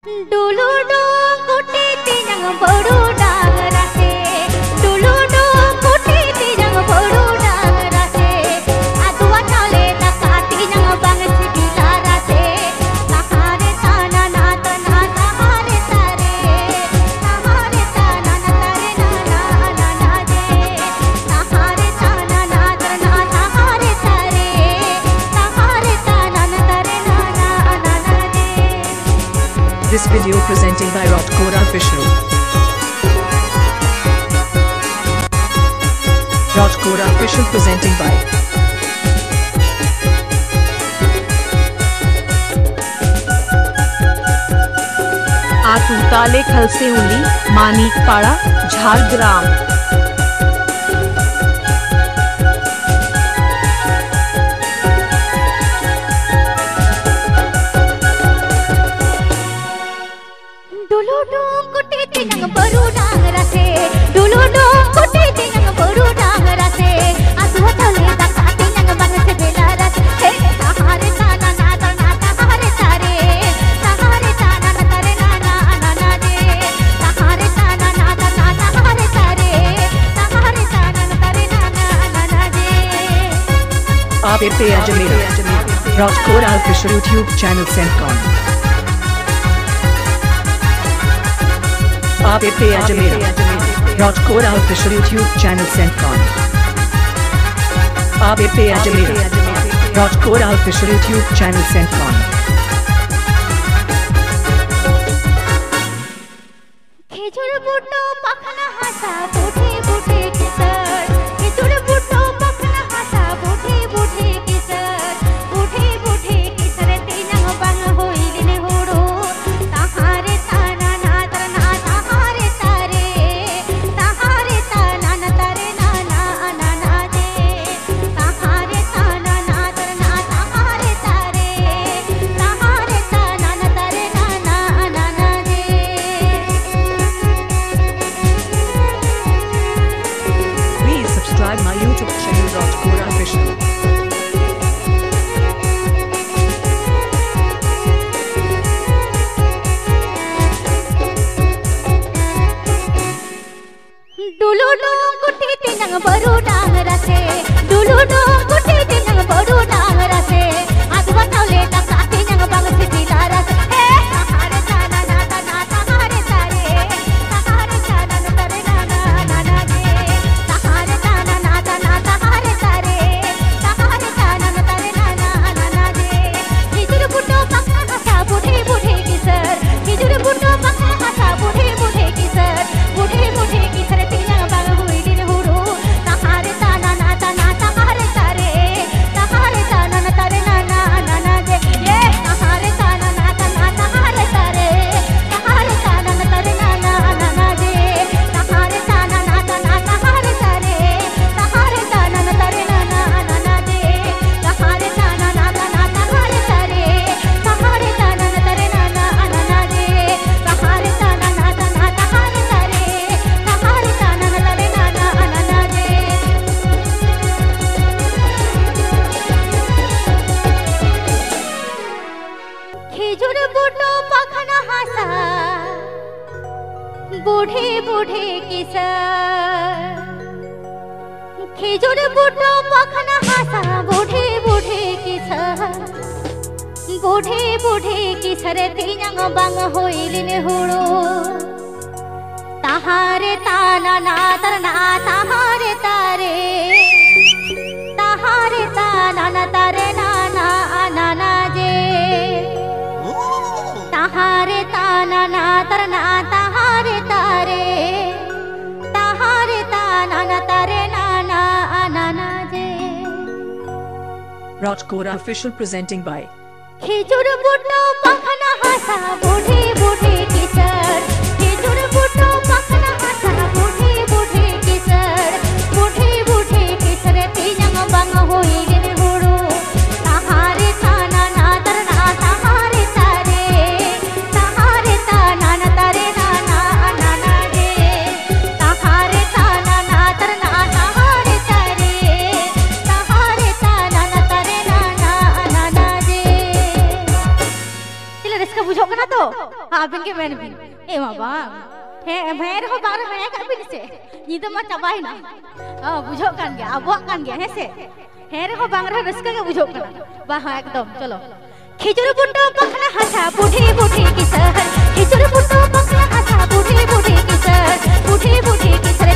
Dulu dong kuti tinang baru dangrase, dulu dong kuti tinang baru dangrase, aduan nale takati nang banget segilarase, tahare tana nata nata hare tare, tahare tana natare nana nana de, tahare tana nata nata hare tare, tahare tana natare nana nana de. This video presenting by Rajkora Official. Rajkora Official presenting by आतुताले Khalse उली मानिकपाड़ा Jhargram. Dulu dong kuti tinang baru dangrase, dulu dong kuti tinang baru dangrase, adu thale takati nang banget segilaras, he tahare tana nata nata hare tare, tahare tana natare nana nana de, tahare tana nata nata hare tare, tahare tana natare nana nana de. आप पे Ajmer Rajkora Official YouTube channel Sencon। आप पे Ajmer Rajkora Official YouTube channel Sencon। आप पे Ajmer Rajkora Official YouTube channel Sencon। खेजूर बूटो पखना हासा बूढ़े बूढ़े किसर, खेजूर बूटो पखना हासा बूढ़े बूढ़े किसर, बूढ़े बूढ़े किसर तीनंग बंग होइलिने होड़ो, ताहारे ताना नातर ना ताहारे तारे, ताहारे ताना नतरे नाना नाना दे, ताहारे ताना नातर ना ताहारे तारे, ताहारे ताना नतरे नाना नाना दे। Please subscribe my YouTube channel Rajkora Official। Dulu dong kuti tinang baru dangrase, dulu dong kuti tinang baru dangrase, aduan nale takati nang banget segilaras, he tahare tana nata nata hare tare, tahare tana natare nana nana de, tahare tana nata nata hare tare, tahare tana natare nana nana de. Hijur butto pakna hasa budhe budhe kisar, hijur butto pakna hasa budhe budhe kisar, budhe budhe kisar tinang bang huidin huru, tahare tana nata nata hare tare, tahare tana natare nana nana de, ye tahare tana nata nata hare tare, tahare tana natare nana nana de, tahare tana nata nata hare tare, tahare tana natare nana nana de, tahare tana nata nata hare tare, tahare tana natare nana nana de, tahare tana nata nata hare tare, tahare tana natare nana nana de. खेजूर बूटो पखना हासा बूढ़े बूढ़े kisser, खेजूर बूटो पखना हासा बूढ़े बूढ़े kisser, बूढ़े बूढ़े किसर तीनंग बंग होइलिने होड़ो, ताहारे ताना नातर ना ताहारे तारे, ताहारे ताना नतरे नाना नाना जे, ताहारे ताना नातर ना ताहारे तारे, ताहारे ताना नतरे नाना नाना जे। Rajkora Official presenting by खेजूर बूटो पखना हासा बूढ़े बूढ़े किसर, खेजूर बूटो पखना हासा बूढ़े बूढ़े किसर, बूढ़े बूढ़े किसर तीनंग बंग होइलिन होड़ो, ताहारे ताना नातर ना ताहारे तारे, ताहारे ताना नतरे नाना नाना दे, ताहारे ताना नातर ना ताहारे तारे, ताहारे ताना नतरे नाना नाना दे। Sila dah suka bujuk kena tu? आबिन के मेन बिन ए मा बांग हे भेर हो बार हे का बिन से नीदा मा चाबाय ना बुझो कान गया अबवा कान गया हे से हे रे हो बांग रे रस्का के बुझो कना बा हां एकदम चलो खिचुर बुट्टो पखना हाथा बुढ़ी बुढ़ी किसर खिचुर बुट्टो पखना हाथा बुढ़ी बुढ़ी किसर बुढ़ी बुढ़ी किसर